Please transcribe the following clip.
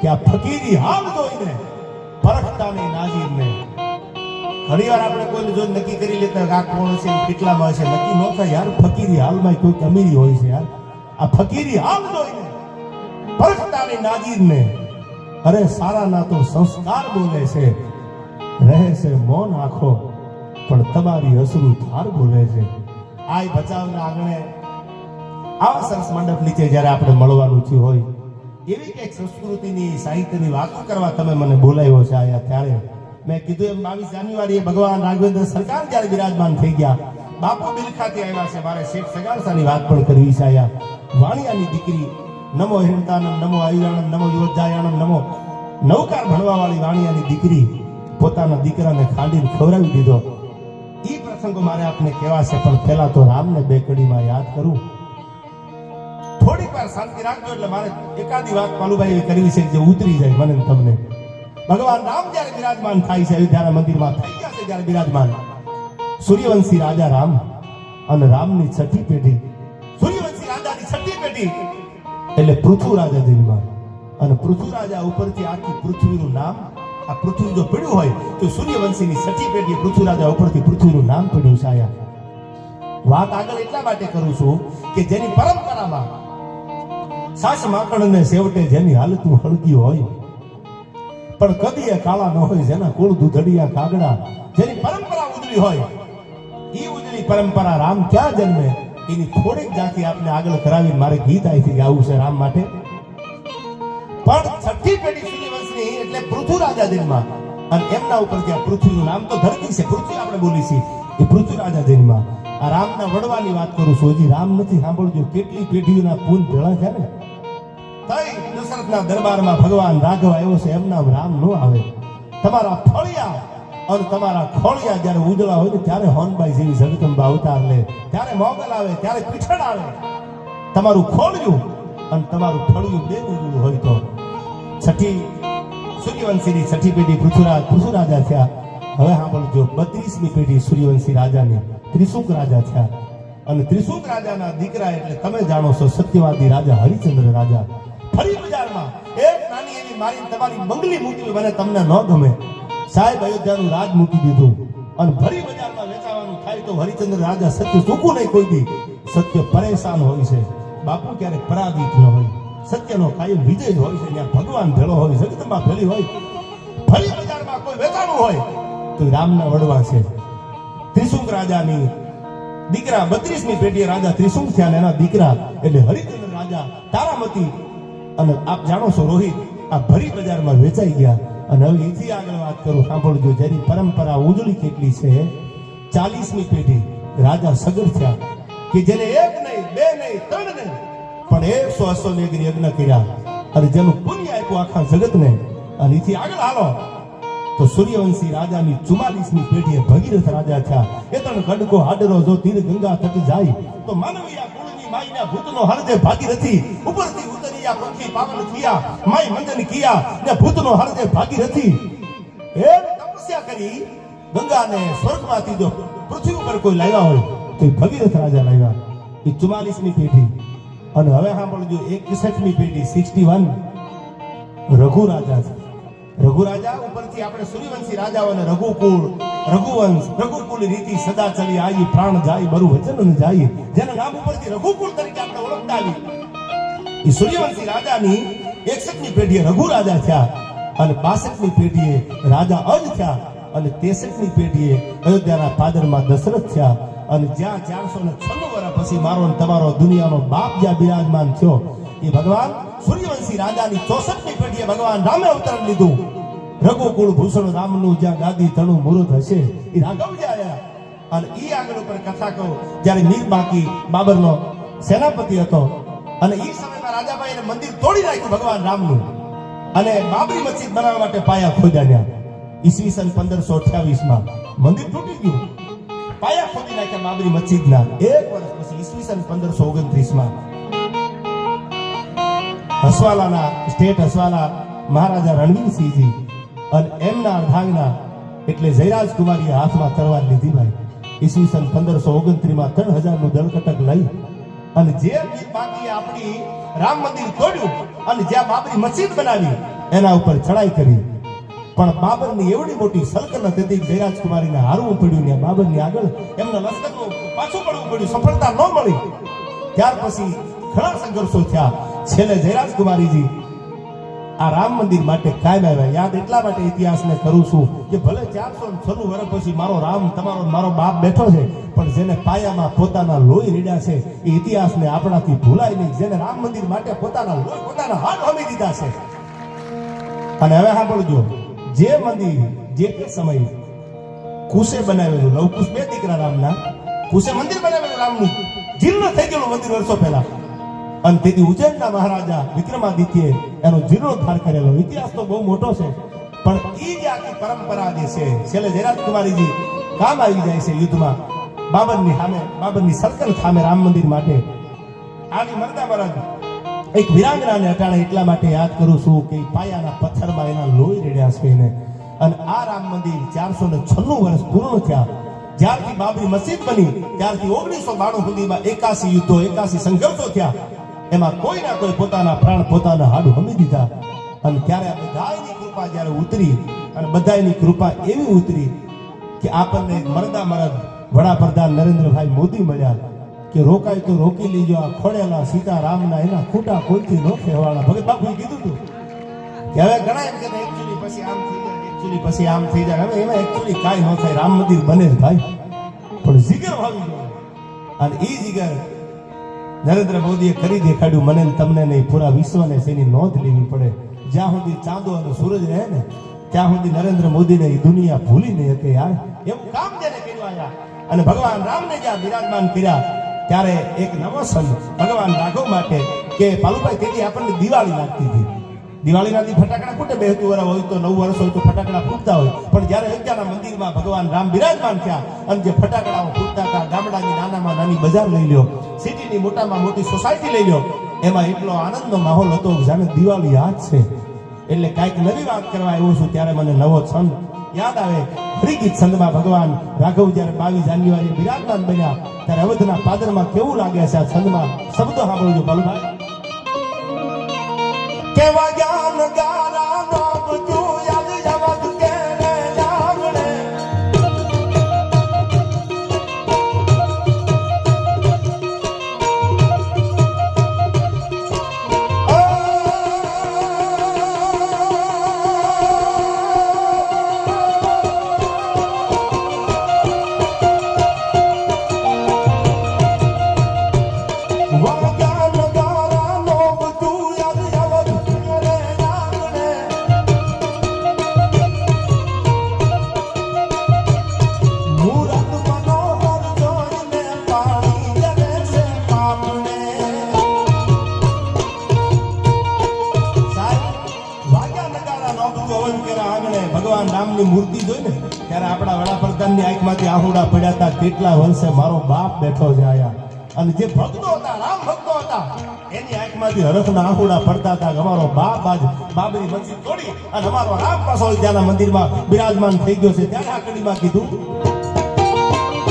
કે આ ફકીરી હાલ જોઈને પરખતા નહીં નાજીરને. ઘણીવાર આપણે કોઈને જો નક્કી કરી લેતા આ કોણ છે કેટલામાં હશે, નક્કી ન થાય યાર. ફકીરી હાલમાં કોઈ અમીરી હોય છે યાર. આ ફકીરી હાલ જોઈને પરખતા નહીં નાજીરને. અરે સારા ના તો સંસ્કાર બોલે છે, રહે છે મૌન આંખો પણ તમારી અસરું ધાર બોલે છે. આય બચાવના આંગણે આવા સરસ મંડપ નીચે જ્યારે આપણે મળવાનું થયું હોય, એવી કંઈક સંસ્કૃતિની સાહિત્યની વાતો કરવા તમે મને બોલાવ્યો છે આયા. ત્યારે મેં કીધું એમ 22 જાન્યુઆરીએ ભગવાન રાઘવેન્દ્ર સરકાર જ્યારે બિરાજમાન થઈ ગયા, બાપુ બિલખાથી આવ્યા છે. મારે શેખ સગારસાની વાત પણ કરવી છે આયા. વાણિયાની દીકરી નમો હિરણતાનમ નમો આયુરાણમ નમો યોદ્ધાયાણમ નમો નવકાર ભણવા વાળી વાણિયાની દીકરી પોતાના દીકરાને ખાંડીને ખવડાવી દીધો. એ પ્રસંગો મારે આપને કહેવા છે, પણ પહેલા તો રામને બે કડીમાં યાદ કરું. થોડીક વાર શાંતિ રાખજો, એટલે મારે એકાદી વાત પાલુભાઈ કરવી છે જે ઉતરી જાય મને તમને. ભગવાન રામ જ્યારે બિરાજમાન થાય છે અયોધ્યાના મંદિરમાં થઈ ગયા છે જ્યારે બિરાજમાન, સૂર્યવંશી રાજા રામ અને રામની છઠ્ઠી પેઢી, સૂર્યવંશી રાજાની છઠ્ઠી પેઢી એટલે પૃથુ રાજા જન્મ્યા. અને પૃથુ રાજા ઉપરથી આખી પૃથ્વીનું નામ, આ પૃથ્વી જો પડ્યું હોય તો સૂર્યવંશીની છઠ્ઠી પેઢી પૃથુ રાજા ઉપરથી પૃથ્વીનું નામ પડ્યું છે. આયા વાત આગળ એટલા માટે કરું છું કે જેની પરંપરામાં સાસ માખણને સેવટે જેની હાલતું હળગી હોય, પણ કદીએ કાળા ન હોય, જેના કુળ દૂધડિયા કાગડા, જેની પરંપરા ઉજળી હોય, એ ઉજળી પરંપરા રામ ક્યાં જન્મે એની થોડીક ઝાંખી આપને આગળ કરાવીને મારે ગીત અહીંથી ગાવું છે રામ માટે. પણ છઠ્ઠી પેઢી સૂર્યવંશની એટલે પૃથુ રાજા જન્મા, અને એમના ઉપરથી આ પૃથ્વીનું નામ તો ધરતી છે, પૃથ્વી આપણે બોલી છે, એ પૃથુ રાજા જન્મા. આ રામના વડવાની વાત કરું છું. હજી રામ નથી સાંભળજો, કેટલી પેઢીઓના પૂન ભેળા છે ને. તઈ દશરથના દરબારમાં ભગવાન રાઘવ આવ્યો છે, એમના રામ નો આવે. તમારા ફળિયા અને તમારા ખોળિયા જ્યારે ઉજળા હોય ને ત્યારે હોનબાઈ જેવી જગદંબા અવતાર લે, ત્યારે મોગલ આવે, ત્યારે પીઠળ આવે. તમારું ખોળિયું અને તમારું ફળિયું બે ઉજળું હોય તો છઠ્ઠી સૂર્યવંશીની છઠ્ઠી પેઢી પૃથુ રાજા થયા. હવે સાંભળજો, 32મી પેઢી સૂર્યવંશી રાજાની ત્રિશુંક રાજા થયા. અને ત્રિશુંક રાજાના દીકરા એટલે તમે જાણો છો સત્યવાદી રાજા હરિચંદ્ર રાજા. ફરી બજારમાં એક નાની એવી મારી તમારી બંગલી મૂકી, મને તમને ન ગમે સાહેબ, અયોધ્યાનું રાજ મૂકી દીધું અને ફરી બજારમાં વેચાવાનું થાય તો હરિચંદ્ર રાજા સત્ય ચૂકવું નહીં કોઈ દી. સત્ય પરેશાન હોય છે બાપુ, ક્યારેક પરાજિત ન હોય. સત્યનો કાયમ વિજય જ હોય છે. ત્યાં ભગવાન ભેળો હોય, જગદંબા ભેળી હોય. ફરી બજારમાં કોઈ વેચાણું હોય તો રામના વડવા છે. ત્રિશુંક રાજાની દીકરા 32મી પેઢીએ રાજા ત્રિશુંક થયા, એના દીકરા એટલે હરિચંદ્ર રાજા તારામતી. અને આપ જાણો છો રોહિત, આ ભરી બજારમાં વેચાઈ ગયા. અને હવે એથી આગળ વાત કરું, સાંભળજો, જેની પરંપરા ઉજળી કેટલી છે. 40મી પેઢી રાજા સગર થયા, કે જેને એક નહીં, બે નહીં, ત્રણ નહીં, પણ 100 અશ્વમેઘ યજ્ઞ કર્યા અને જેનું પુણ્ય આપ્યું આખા જગતને. અને એથી આગળ હાલો તો સૂર્યવંશી રાજાની 44મી પેઢીએ ભગીરથ રાજા થયા. એ તણ ગડકો હાડરો જો તીર ગંગા તટ જાય તો માનવીયા કુળની માઈના ભૂતનો હરદે ભાગીરથી ઉપરથી ઉતરિયા પૃથ્વી પાવન થયા, માઈ મંજન કિયા ને ભૂતનો હરદે ભાગીરથી. એ તપસ્યા કરી ગંગાને સ્વર્ગમાંથી જો પૃથ્વી ઉપર કોઈ લાવ્યા હોય તો ભગીરથ રાજા લાવ્યા. એ 44મી પેઢી. અને હવે સાંભળજો, 61મી પેઢી 61 રઘુ રાજા છે. રઘુ રાજા ઉપરથી આપણે સૂર્યવંશી રાજાઓને રઘુકુળ, રઘુવંશ, રઘુકુળ રીતિ સદા ચલી આવી, પ્રાણ જાય બરુ વચન જાય, જેના નામ ઉપરથી રઘુકુળ તરીકે આપણે ઓળખતા આવી. એ સૂર્યવંશી રાજાની 61મી પેઢીએ રઘુ રાજા થયા અને 62મી પેઢીએ રાજા અજ થયા અને 63મી પેઢીએ અયોધ્યાના પાદરમાં દશરથ થયા. અને જ્યાં 496 વર્ષ પછી મારો તમારો દુનિયાનો બાપ જ્યાં બિરાજમાન થયો એ ભગવાન સૂર્યવંશી રાજાની 64મી પેઢીએ ભગવાન રામે અવતરણ લીધું. રઘુકુળ ભૂષણ રામનું જ્યાં ગાદી તણું મુહૂર્ત હશે એ રાઘવ આયા. અને એ આગળ ઉપર કથા કહું, જ્યારે મીર બાકી બાબરનો સેનાપતિ હતો અને એ સમયમાં રાજાભાઈએ મંદિર તોડી નાખ્યું ભગવાન રામનું અને બાબરી મસ્જિદ બનાવવા માટે પાયા ખોદ્યા. ઈસવીસન 1528માં મંદિર તૂટી ગયું, પાયા ખોદી નાખ્યા બાબરી મસ્જિદના. એક વર્ષ પછી ઈસવીસન 1529માં હસવાલાના સ્ટેટ હસવાલા મહારાજા રણવીરસિંહજી અને એમના અર્ધાંગના એટલે જયરાજ કુમારીએ હાથમાં તલવાર લીધી. ભાઈ ઈસવીસન 1529માં 3000નું દળકટક લઈ અને જે બાકી આપણી રામ મંદિર તોડ્યું અને જ્યાં બાબરી મસ્જિદ બનાવી એના ઉપર ચડાઈ કરી, પણ બાબરની એવડી મોટી સલ્તનત હતી કે જયરાજકુમારીને હારવું પડ્યું ને બાબરની આગળ એમના લશ્કરનું પાછું પડવું પડ્યું, સફળતા ન મળી. ત્યાર પછી ઘણા સંઘર્ષો થયા. છેલ્લે જયરાજકુમારીજી આ રામ મંદિર માટે કાયમ આવ્યા. યાદ એટલા માટે ઇતિહાસને કરું છું કે ભલે 496 વર્ષ પછી મારો રામ તમારો મારો બાપ બેઠો છે, પણ જેને પાયામાં પોતાના લોહી રેડ્યા છે એ ઇતિહાસને આપણાથી ભૂલાય નહીં. જેને રામ મંદિર માટે પોતાના લોહી પોતાના હાથ હોમી દીધા છે. અને હવે સાંભળજો, જે મંદિર જે તે સમયે કુશે બનાવેલું, લવકુશ 2 દીકરા રામના, કુશે મંદિર બનાવેલું રામનું, જીર્ણ થઈ ગયેલું મંદિર વર્ષો પહેલા. અને તેથી ઉજ્જૈનના મહારાજા વિક્રમાદિત્યએ એનો જીર્ણોદ્ધાર કરેલો. ઇતિહાસ તો બહુ મોટો છે, પણ એ જે આખી પરંપરા જે છે છેલ્લે જયરાજકુમારીજી કામ આવી જાય છે યુદ્ધમાં બાબરની સામે, બાબરની સલ્તનત સામે રામ મંદિર માટે. આની મરદા મરદ એક વિરાંગનાને અટાણે એટલા માટે યાદ કરું છું કે પાયાના પથ્થરમાં એના લોહી રેડ્યા છે એને. અને આ રામ મંદિર 496 વર્ષ પૂર્ણ થયા. જ્યારથી બાબરી મસ્જિદ બની ત્યારથી 1992 સુધીમાં 81 યુદ્ધો, 81 સંઘર્ષો થયા. એમાં કોઈ ના કોઈ પોતાના પ્રાણ પોતાના હાડ હોમી દીધા. અને ત્યારે આ બધાની કૃપા જ્યારે ઉતરી, અને બધાની કૃપા એવી ઉતરી કે આપણને મરદા મરદ વડાપ્રધાન નરેન્દ્રભાઈ મોદી મળ્યા કે રોકાય તો રોકી લીજો, આ ખોડેલા સીતારામના એના ખૂટા કોઈથી ન કહેવાના. ભગત બાપુએ કીધું હતું કે હવે ઘણા એમ કે એકચ્યુઅલી પછી આમ થઈ જાય, એકચ્યુઅલી પછી આમ થઈ જાય. હવે એમાં એકચ્યુઅલી કાંઈ ન થાય, રામ મંદિર બને જ ભાઈ, પણ જીગર વાવી જોઈએ. અને એ જીગર નરેન્દ્ર મોદીએ કરી દેખાડ્યું. મને તમને નહીં, પૂરા વિશ્વને તેની નોંધ લેવી પડે. જ્યાં સુધી ચાંદો અને સૂરજ રહે ને ત્યાં સુધી નરેન્દ્ર મોદીને એ દુનિયા ભૂલી નહીં શકે યાર. એવું કામ જેને કર્યું આયા. અને ભગવાન રામને જ્યાં બિરાજમાન કર્યા ત્યારે એક નવો સંત ભગવાન રાઘવ માટે કે પાલુભાઈ તેથી આપણને દિવાળી લાગતી હતી. દિવાળીના દી ફટાકડા ફૂટે, 2 વર્ષ હોય તો 9 વર્ષ હોય તો ફટાકડા ફૂટતા હોય. પણ જ્યારે અયોધ્યાના મંદિરમાં ભગવાન રામ બિરાજમાન થયા અને જે ફટાકડાઓ ફૂટતા હતા, ગામડાની નાનામાં નાની બજાર લઈ લ્યો, સિટીની મોટામાં મોટી સોસાયટી લઈ લ્યો, એમાં એટલો આનંદનો માહોલ હતો જાણે દિવાળી યાદ છે. એટલે કાંઈક નવી વાત કરવા આવ્યો છું ત્યારે મને નવો છંદ યાદ આવે. હરિગીત છંદમાં ભગવાન રાઘવ જ્યારે 22 જાન્યુઆરી બિરાજમાન બન્યા ત્યારે અવધના પાદરમાં કેવું લાગે છે આ છંદમાં શબ્દો સાંભળજો બાલુભાઈ. કેવા જ્ઞાન ગારા નામ તું યાદ જવત કે રે જાવણે. ભગવાન રામની મૂર્તિ જોઈ ને ત્યારે આપણા વડાપ્રધાનની આંખમાંથી આહુડા પડ્યા હતા. કેટલા વર્ષે મારો બાપ બેઠો છે આયા. અને જે ભક્તો હતા, રામ ભક્તો હતા, એની આંખમાંથી હરખના આહુડા પડતા હતા કે અમારો બાપ આજ બાબરી મસ્જિદ તોડી અને અમારો રામ પાછો ત્યાંના મંદિરમાં બિરાજમાન થઈ ગયો છે. ત્યારે આ કડીમાં કીધું